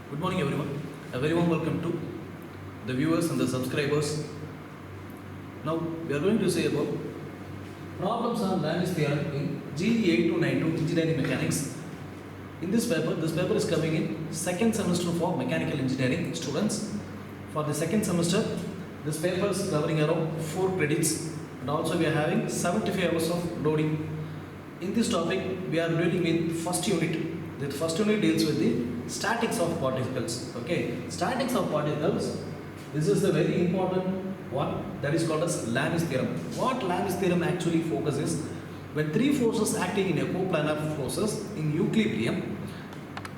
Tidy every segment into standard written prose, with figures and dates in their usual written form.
Good morning, everyone. A very warm welcome to the viewers and the subscribers. Now, we are going to say about problems on Lami's theorem in GE 8292 Engineering Mechanics. In this paper is coming in second semester for mechanical engineering students. For the second semester, this paper is covering around 4 credits, and also we are having 75 hours of loading. In this topic, we are dealing with first unit. The first unit deals with the statics of particles. Okay, statics of particles. This is the very important one that is called as Lami's theorem. What Lami's theorem actually focuses: when three forces acting in a coplanar forces in equilibrium,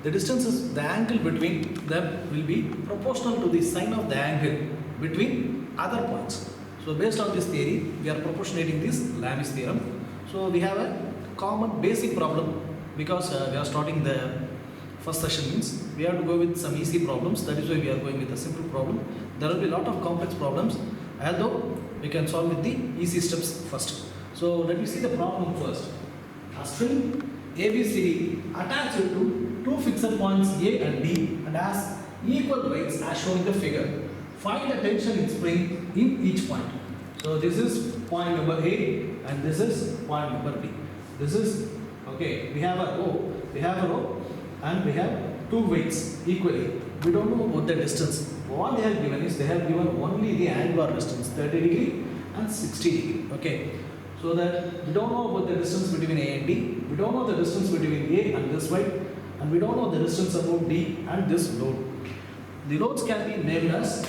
the distances, the angle between them will be proportional to the sine of the angle between other points. So based on this theory, we are proportionating this Lami's theorem. So we have a common basic problem because we are starting the first session, means we have to go with some easy problems. That is why we are going with a simple problem. There will be a lot of complex problems, although we can solve with the easy steps first. So let me see the problem first. A string ABCD attached to two fixed points A and D and has equal weights as shown in the figure. Find the tension in spring in each point. So this is point number A and this is point number B. This is okay. We have a row and we have two weights equally. We don't know about the distance. What they have given is they have given only the angular distance 30 degree and 60 degree. Okay. So that we don't know about the distance between A and D. We don't know the distance between A and this weight, and we don't know the distance about D and this load. The loads can be named as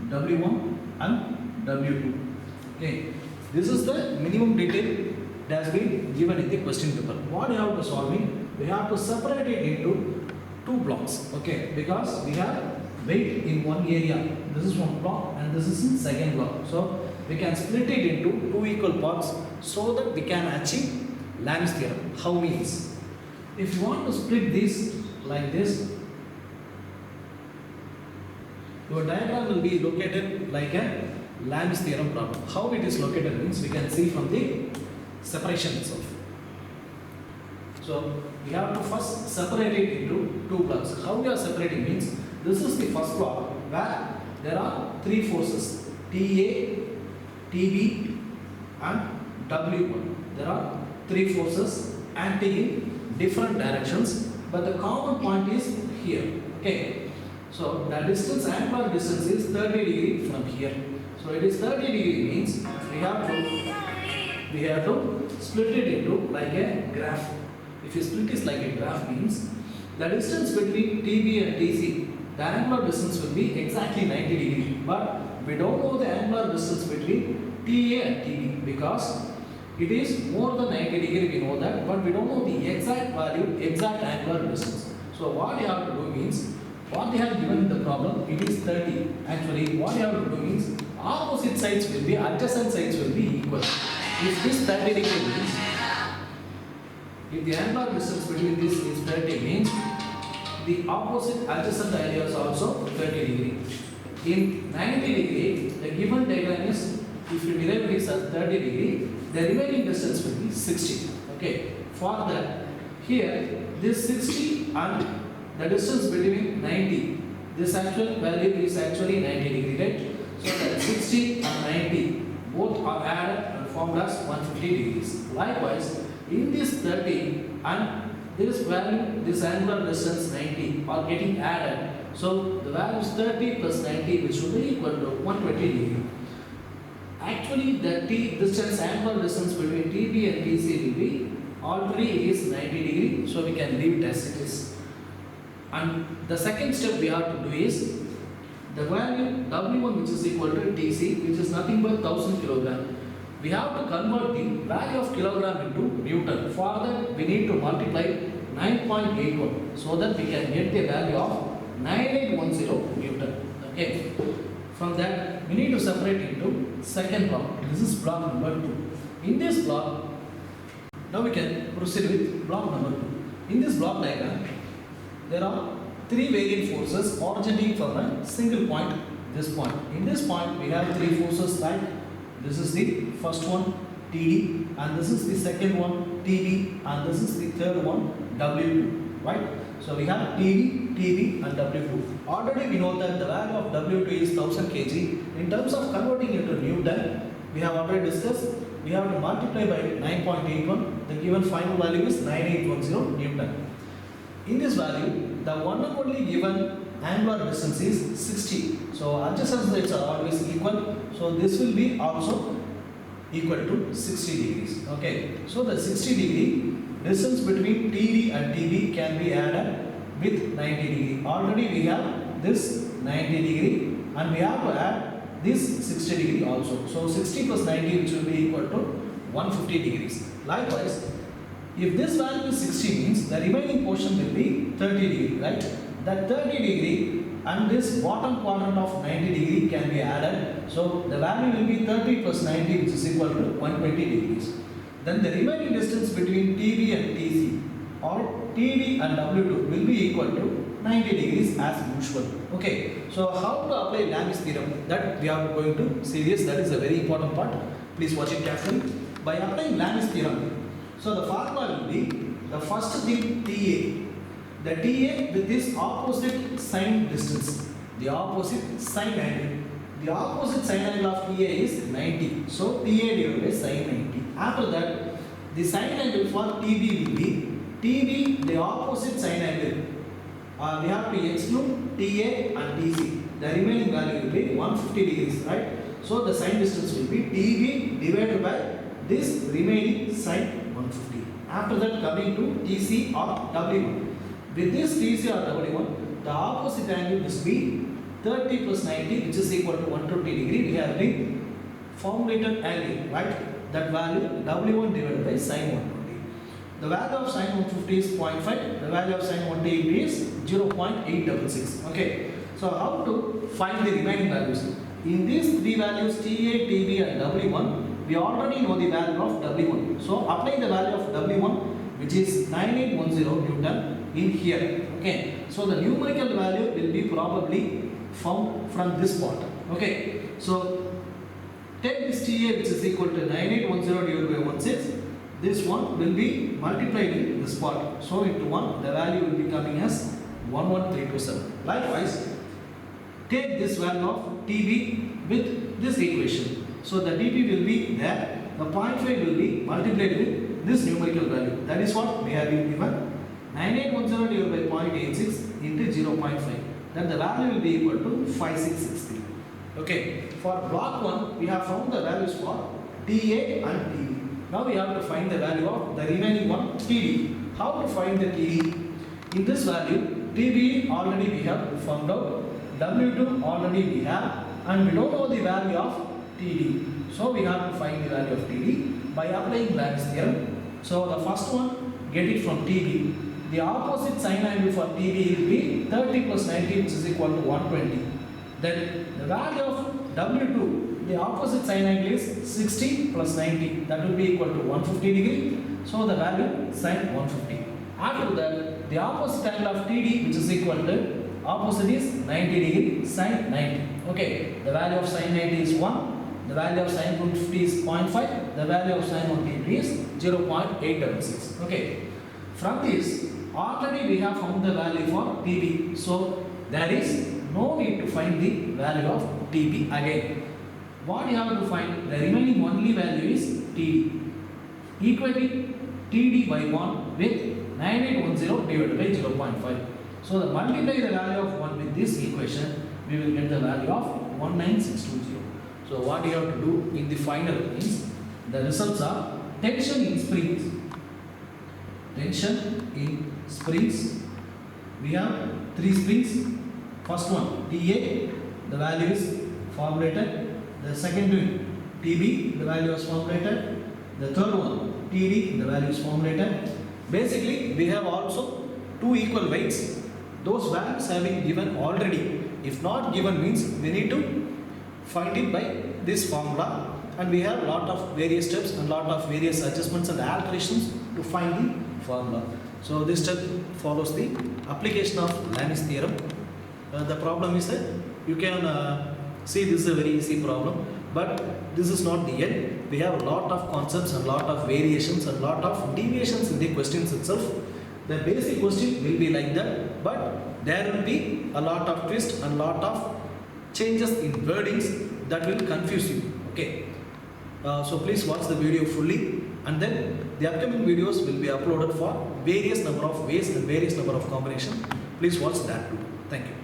W1 and W2. Okay. This is the minimum detail that has been given in the question paper. What you have to solve it? We have to separate it into two blocks. Okay, because we have weight in one area. This is one block and this is in second block. So we can split it into two equal parts so that we can achieve Lami's theorem. How means? If you want to split this like this, your diagram will be located like a Lami's theorem problem. How it is located means we can see from the separation itself. So we have to first separate it into two blocks. How we are separating means this is the first block where there are three forces TA, TB and W1. There are three forces acting in different directions, but the common point is here. Okay. So the distance, angular distance is 30 degree from here. So it is 30 degree means we have to split it into like a graph. If you split this like a graph means the distance between TB and TC, the angular distance will be exactly 90 degree. But we don't know the angular distance between TA and TB because it is more than 90 degree, we know that, but we don't know the exact value, exact angular distance. So what you have to do means, what they have given in the problem, it is 30. Actually, what you have to do means opposite sides will be, adjacent sides will be equal. If this 30 degree means, if the angular distance between this is 30 means the opposite adjacent area is also 30 degree. In 90 degree, the given diagram is, if you derive this as 30 degree, the remaining distance will be 60. Okay. For that, here this 60 and the distance between 90, this actual value is actually 90 degree, right? So that 60 and 90 both are added and formed as 150 degrees. Likewise, in this 30 and this value, this angular distance 90 are getting added. So the value is 30 plus 90, which will be equal to 120 degree. Actually, the distance, angular distance between TB and TC will be all three is 90 degree. So we can leave it as it is. And the second step we have to do is the value W1, which is equal to TC, which is nothing but 1000 kilogram. We have to convert the value of kilogram into Newton. For that, we need to multiply 9.81 so that we can get the value of 9810 Newton. Okay. From that, we need to separate into second block. This is block number 2. In this block, now we can proceed with block number 2. In this block diagram, there are three variant forces originating from a single point, this point. In this point, we have three forces like this is the first one TD and this is the second one TB and this is the third one W2, right? So we have TD, TB and W2. Already we know that the value of W2 is 1000 kg. In terms of converting into Newton, we have already discussed, we have to multiply by 9.81. The given final value is 9810 Newton. In this value, the one and only given angular distance is 60. So adjacent sides are always equal. So this will be also equal to 60 degrees. Okay. So the 60 degree distance between TD and TB can be added with 90 degree. Already we have this 90 degree and we have to add this 60 degree also. So 60 plus 90 which will be equal to 150 degrees. Likewise, if this value is 60 means the remaining portion will be 30 degree, right? That 30 degree and this bottom quadrant of 90 degree can be added. So the value will be 30 plus 90 which is equal to 120 degrees. Then the remaining distance between TB and TC or TD and W2 will be equal to 90 degrees as usual. Okay. So how to apply Lami's theorem, that we are going to see this. That is a very important part. Please watch it carefully. By applying Lami's theorem, so the formula will be the first thing TA. The TA with this opposite sine distance, the opposite sine angle. The opposite sine angle of TA is 90. So TA divided by sine 90. After that, the sine angle for TB will be TB, the opposite sine angle. We have to exclude TA and TC. The remaining value will be 150 degrees, right? So the sine distance will be TB divided by this remaining sine 150. After that, coming to TC or W1. With this TC or W1, the opposite angle must be 30 plus 90 which is equal to 120 degree. We have the formulated angle, right? That value W1 divided by sine 120. The value of sine 150 is 0.5. The value of sine 180 is 0.866. Okay. So how to find the remaining values? In these three values TA, TB and W1, we already know the value of W1. So apply the value of W1 which is 9810 Newton in here. Okay. So the numerical value will be probably found from this part. Okay. So take this TA which is equal to 9810 divided by 16. This one will be multiplied in this part. So into 1, the value will be coming as 11327. Likewise, take this value of TB with this equation. So the TB will be there. The 0.5 will be multiplied with this numerical value. That is what we have been given. 9810 divided by 0.86 into 0.5. Then the value will be equal to 5663. Okay. For block 1, we have found the values for TA and TB. Now we have to find the value of the remaining one, TD. How to find the TD? In this value, TB already we have found out, W2 already we have, and we don't know the value of TD. So we have to find the value of TD by applying Lami's theorem. So the first one, get it from TB. The opposite sine angle for TB will be 30 plus 90 which is equal to 120. Then the value of W2, the opposite sine angle is 60 plus 90. That will be equal to 150 degree. So the value sine 150. After that, the opposite angle of TD which is equal to opposite is 90 degree sine 90. Okay. The value of sine 90 is 1. The value of sine 150 is 0.5. The value of sine 150 is 0.866. Okay. From this, already we have found the value for TB. So there is no need to find the value of TB again. What you have to find? The remaining only value is TD. Equating TD by 1 with 9810 divided by 0.5. So the multiply the value of 1 with this equation, we will get the value of 19620. So what you have to do in the final is, the results are tension in springs. Tension in springs. We have 3 springs. First one, TA, the value is formulated. The second one, TB, the value is formulated. The third one, TD, the value is formulated. Basically, we have also 2 equal weights. Those values have been given already. If not given means we need to find it by this formula, and we have lot of various steps and lot of various adjustments and alterations to find the formula. So this step follows the application of Lami's theorem. The problem is that you can see this is a very easy problem, but this is not the end. We have a lot of concepts and lot of variations and lot of deviations in the questions itself. The basic question will be like that, but there will be a lot of twists and lot of changes in wordings that will confuse you. Okay. So please watch the video fully, and then the upcoming videos will be uploaded for various number of ways and various number of combinations. Please watch that too. Thank you.